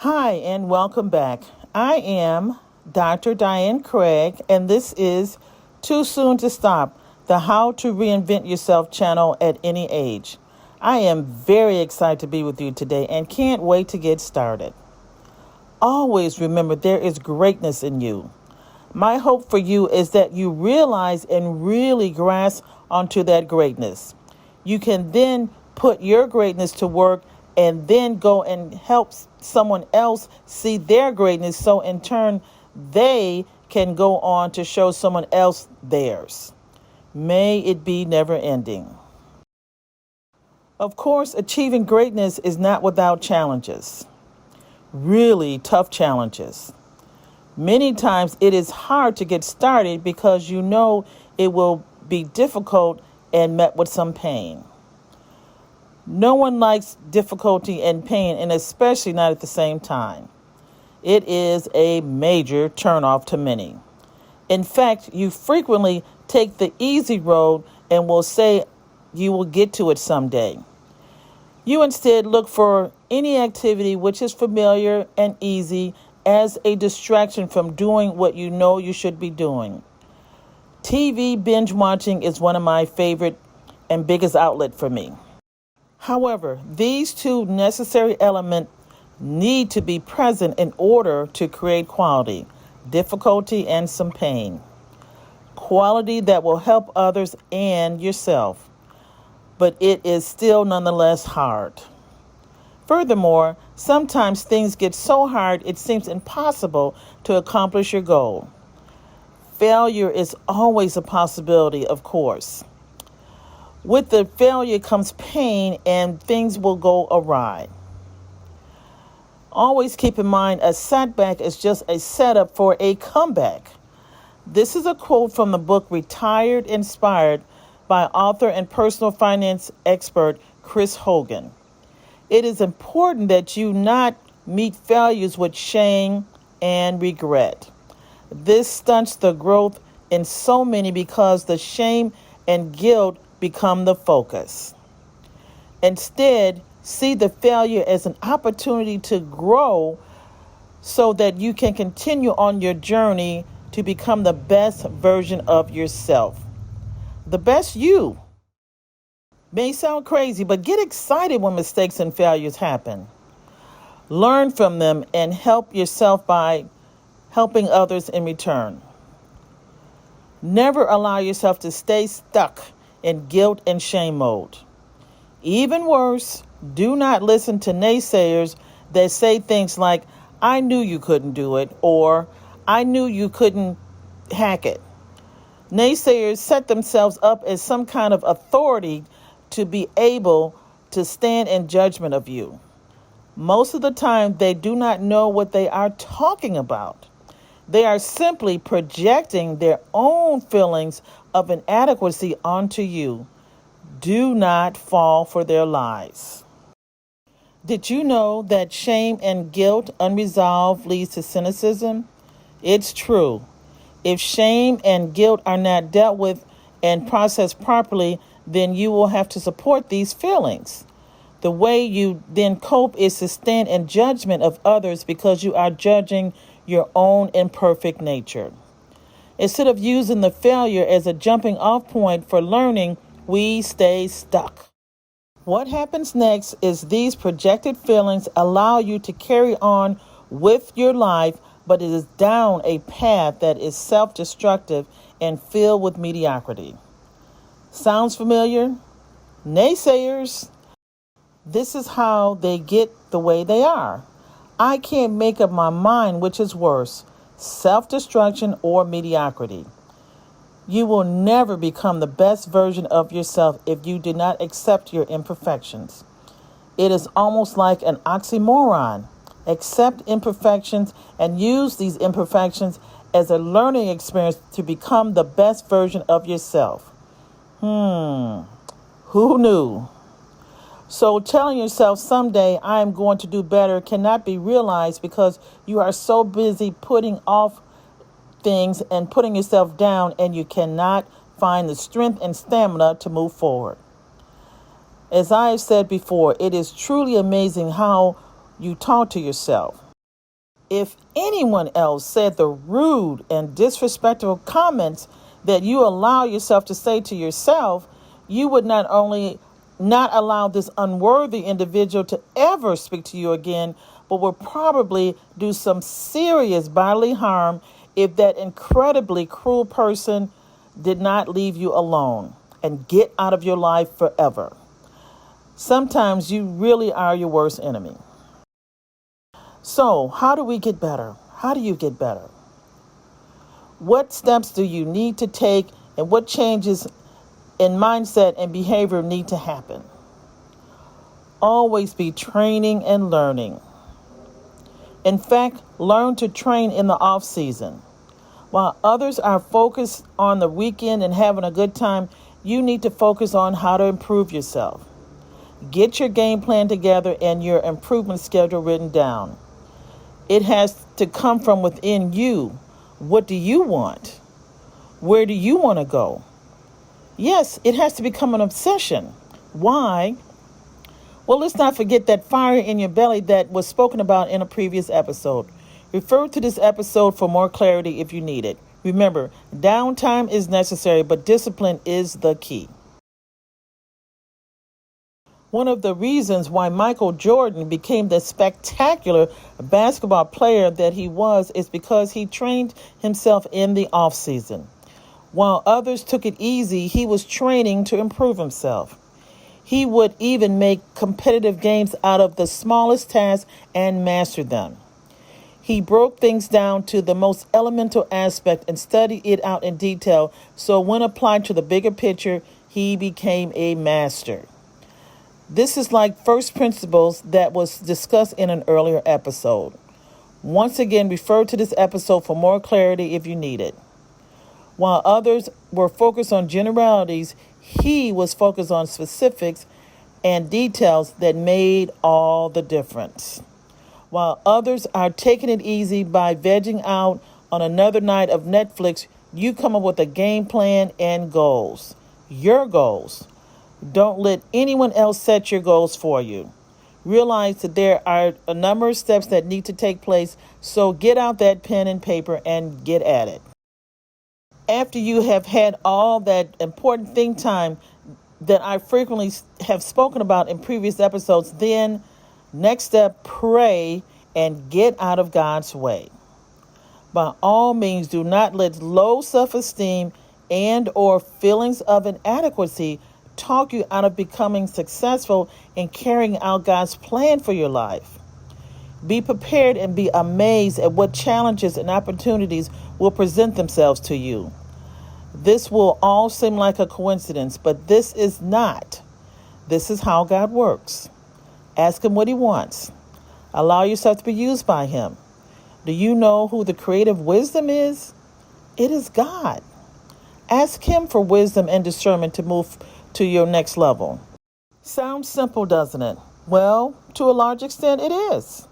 Hi, and welcome back. I am Dr. Diane Craig, and this is Too Soon to Stop, the How to Reinvent Yourself channel at any age. I am very excited to be with you today and can't wait to get started. Always remember there is greatness in you. My hope for you is that you realize and really grasp onto that greatness. You can then put your greatness to work and then go and help someone else see their greatness, so in turn they can go on to show someone else theirs. May it be never ending. Of course, achieving greatness is not without challenges, really tough challenges. Many times it is hard to get started because you know it will be difficult and met with some pain. No one likes difficulty and pain, and especially not at the same time. It is a major turnoff to many. In fact, you frequently take the easy road and will say you will get to it someday. You instead look for any activity which is familiar and easy as a distraction from doing what you know you should be doing. TV binge watching is one of my favorite and biggest outlet for me. However, these two necessary elements need to be present in order to create quality, difficulty, and some pain. Quality that will help others and yourself, but it is still nonetheless hard. Furthermore, sometimes things get so hard it seems impossible to accomplish your goal. Failure is always a possibility, of course. With the failure comes pain and things will go awry. Always keep in mind a setback is just a setup for a comeback. This is a quote from the book Retired Inspired by author and personal finance expert Chris Hogan. It is important that you not meet failures with shame and regret. This stunts the growth in so many because the shame and guilt become the focus. Instead, see the failure as an opportunity to grow so that you can continue on your journey to become the best version of yourself. The best you. May sound crazy, but get excited when mistakes and failures happen. Learn from them and help yourself by helping others in return. Never allow yourself to stay stuck in guilt and shame mode. Even worse, do not listen to naysayers that say things like, I knew you couldn't do it, or I knew you couldn't hack it. Naysayers set themselves up as some kind of authority to be able to stand in judgment of you. Most of the time, they do not know what they are talking about. They are simply projecting their own feelings of inadequacy onto you. Do not fall for their lies. Did you know that shame and guilt unresolved leads to cynicism? It's true. If shame and guilt are not dealt with and processed properly, then you will have to support these feelings. The way you then cope is to stand in judgment of others because you are judging your own imperfect nature. Instead of using the failure as a jumping off point for learning, we stay stuck. What happens next is these projected feelings allow you to carry on with your life, but it is down a path that is self-destructive and filled with mediocrity. Sounds familiar? Naysayers. This is how they get the way they are. I can't make up my mind which is worse, self-destruction or mediocrity. You will never become the best version of yourself if you do not accept your imperfections. It is almost like an oxymoron. Accept imperfections and use these imperfections as a learning experience to become the best version of yourself. Who knew? So telling yourself someday I am going to do better cannot be realized because you are so busy putting off things and putting yourself down, and you cannot find the strength and stamina to move forward. As I have said before, it is truly amazing how you talk to yourself. If anyone else said the rude and disrespectful comments that you allow yourself to say to yourself, you would not only not allow this unworthy individual to ever speak to you again, but will probably do some serious bodily harm if that incredibly cruel person did not leave you alone and get out of your life forever. Sometimes you really are your worst enemy. So, how do we get better? How do you get better? What steps do you need to take, and what changes in mindset and behavior need to happen? Always be training and learning. In fact, learn to train in the off season. While others are focused on the weekend and having a good time, you need to focus on how to improve yourself. Get your game plan together and your improvement schedule written down. It has to come from within you. What do you want? Where do you want to go? Yes, it has to become an obsession. Why? Well, let's not forget that fire in your belly that was spoken about in a previous episode. Refer to this episode for more clarity if you need it. Remember, downtime is necessary, but discipline is the key. One of the reasons why Michael Jordan became the spectacular basketball player that he was is because he trained himself in the off season. While others took it easy, he was training to improve himself. He would even make competitive games out of the smallest tasks and master them. He broke things down to the most elemental aspect and studied it out in detail, so when applied to the bigger picture, he became a master. This is like first principles that was discussed in an earlier episode. Once again, refer to this episode for more clarity if you need it. While others were focused on generalities, he was focused on specifics and details that made all the difference. While others are taking it easy by vegging out on another night of Netflix, you come up with a game plan and goals. Your goals. Don't let anyone else set your goals for you. Realize that there are a number of steps that need to take place, so get out that pen and paper and get at it. After you have had all that important think time that I frequently have spoken about in previous episodes, then next step, pray and get out of God's way. By all means, do not let low self-esteem and or feelings of inadequacy talk you out of becoming successful in carrying out God's plan for your life. Be prepared and be amazed at what challenges and opportunities will present themselves to you. This will all seem like a coincidence, but this is not. This is how God works. Ask Him what He wants. Allow yourself to be used by Him. Do you know who the creative wisdom is? It is God. Ask Him for wisdom and discernment to move to your next level. Sounds simple, doesn't it? Well, to a large extent, it is.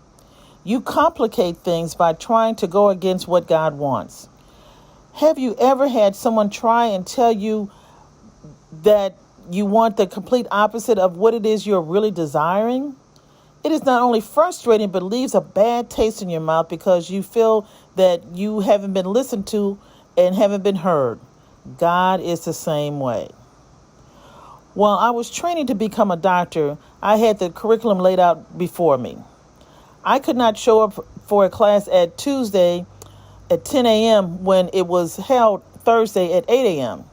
You complicate things by trying to go against what God wants. Have you ever had someone try and tell you that you want the complete opposite of what it is you're really desiring? It is not only frustrating, but leaves a bad taste in your mouth because you feel that you haven't been listened to and haven't been heard. God is the same way. While I was training to become a doctor, I had the curriculum laid out before me. I could not show up for a class at Tuesday at 10 a.m. when it was held Thursday at 8 a.m.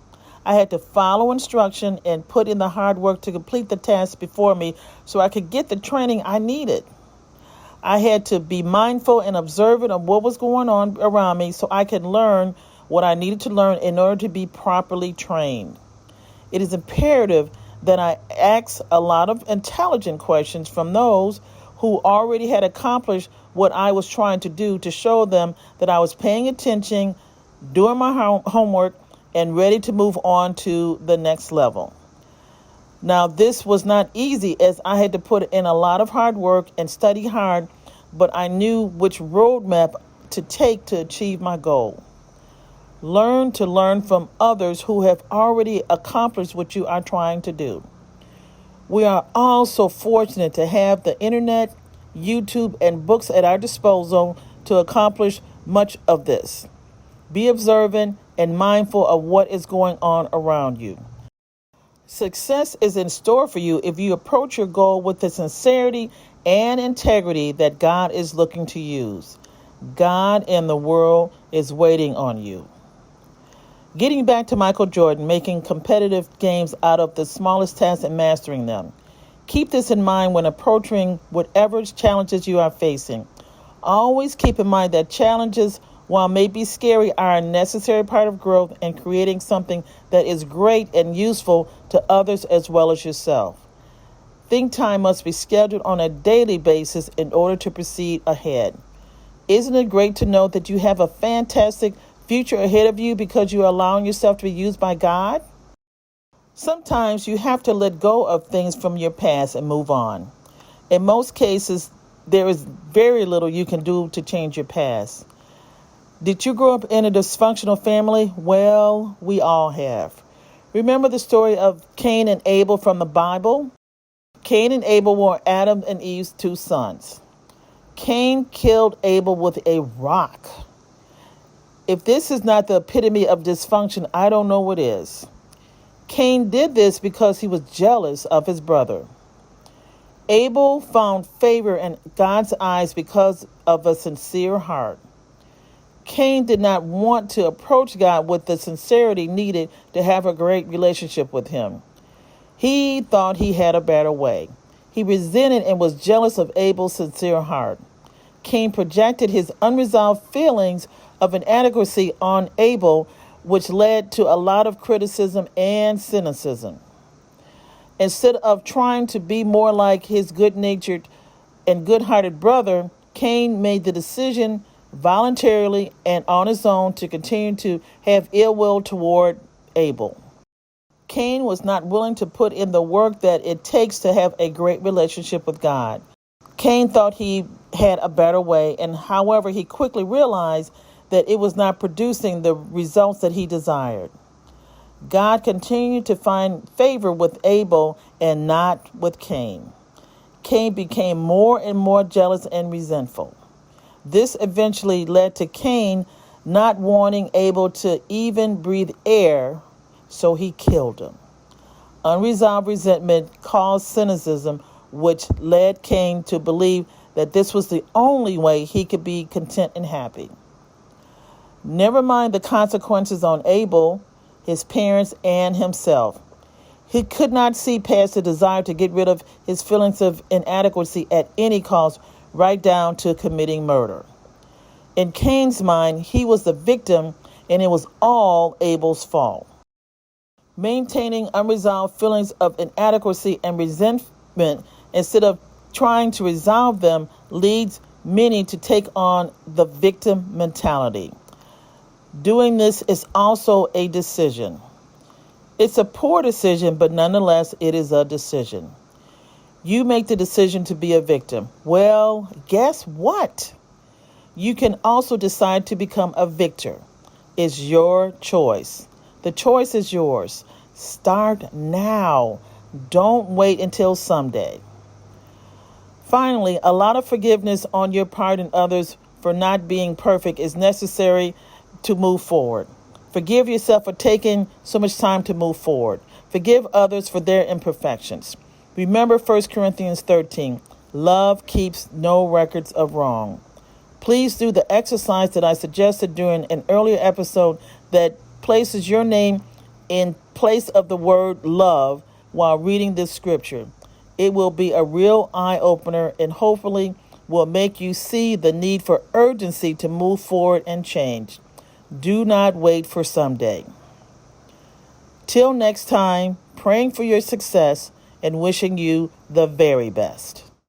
I had to follow instruction and put in the hard work to complete the task before me so I could get the training I needed. I had to be mindful and observant of what was going on around me so I could learn what I needed to learn in order to be properly trained. It is imperative that I ask a lot of intelligent questions from those who already had accomplished what I was trying to do to show them that I was paying attention, doing my homework, and ready to move on to the next level. Now, this was not easy as I had to put in a lot of hard work and study hard, but I knew which roadmap to take to achieve my goal. Learn to learn from others who have already accomplished what you are trying to do. We are all so fortunate to have the internet, YouTube, and books at our disposal to accomplish much of this. Be observant and mindful of what is going on around you. Success is in store for you if you approach your goal with the sincerity and integrity that God is looking to use. God and the world is waiting on you. Getting back to Michael Jordan, making competitive games out of the smallest tasks and mastering them. Keep this in mind when approaching whatever challenges you are facing. Always keep in mind that challenges, while may be scary, are a necessary part of growth and creating something that is great and useful to others as well as yourself. Think time must be scheduled on a daily basis in order to proceed ahead. Isn't it great to know that you have a fantastic future ahead of you because you are allowing yourself to be used by God? Sometimes you have to let go of things from your past and move on. In most cases, there is very little you can do to change your past. Did you grow up in a dysfunctional family? Well, we all have. Remember the story of Cain and Abel from the Bible? Cain and Abel were Adam and Eve's two sons. Cain killed Abel with a rock. If this is not the epitome of dysfunction, I don't know what is. Cain did this because he was jealous of his brother. Abel found favor in God's eyes because of a sincere heart. Cain did not want to approach God with the sincerity needed to have a great relationship with him. He thought he had a better way. He resented and was jealous of Abel's sincere heart. Cain projected his unresolved feelings of inadequacy on Abel, which led to a lot of criticism and cynicism. Instead of trying to be more like his good-natured and good-hearted brother, Cain made the decision voluntarily and on his own to continue to have ill will toward Abel. Cain was not willing to put in the work that it takes to have a great relationship with God. Cain thought he had a better way, and however, he quickly realized that it was not producing the results that he desired. God continued to find favor with Abel and not with Cain. Cain became more and more jealous and resentful. This eventually led to Cain not wanting Abel to even breathe air, so he killed him. Unresolved resentment caused cynicism, which led Cain to believe that this was the only way he could be content and happy. Never mind the consequences on Abel, his parents, and himself. He could not see past the desire to get rid of his feelings of inadequacy at any cost, right down to committing murder. In Cain's mind, he was the victim, and it was all Abel's fault. Maintaining unresolved feelings of inadequacy and resentment instead of trying to resolve them leads many to take on the victim mentality. Doing this is also a decision. It's a poor decision, but nonetheless, it is a decision. You make the decision to be a victim. Well, guess what? You can also decide to become a victor. It's your choice. The choice is yours. Start now. Don't wait until someday. Finally, a lot of forgiveness on your part and others for not being perfect is necessary to move forward. Forgive yourself for taking so much time to move forward. Forgive others for their imperfections. Remember 1 Corinthians 13, love keeps no records of wrong. Please do the exercise that I suggested during an earlier episode that places your name in place of the word love while reading this scripture. It will be a real eye-opener and hopefully will make you see the need for urgency to move forward and change. Do not wait for someday. Till next time, praying for your success and wishing you the very best.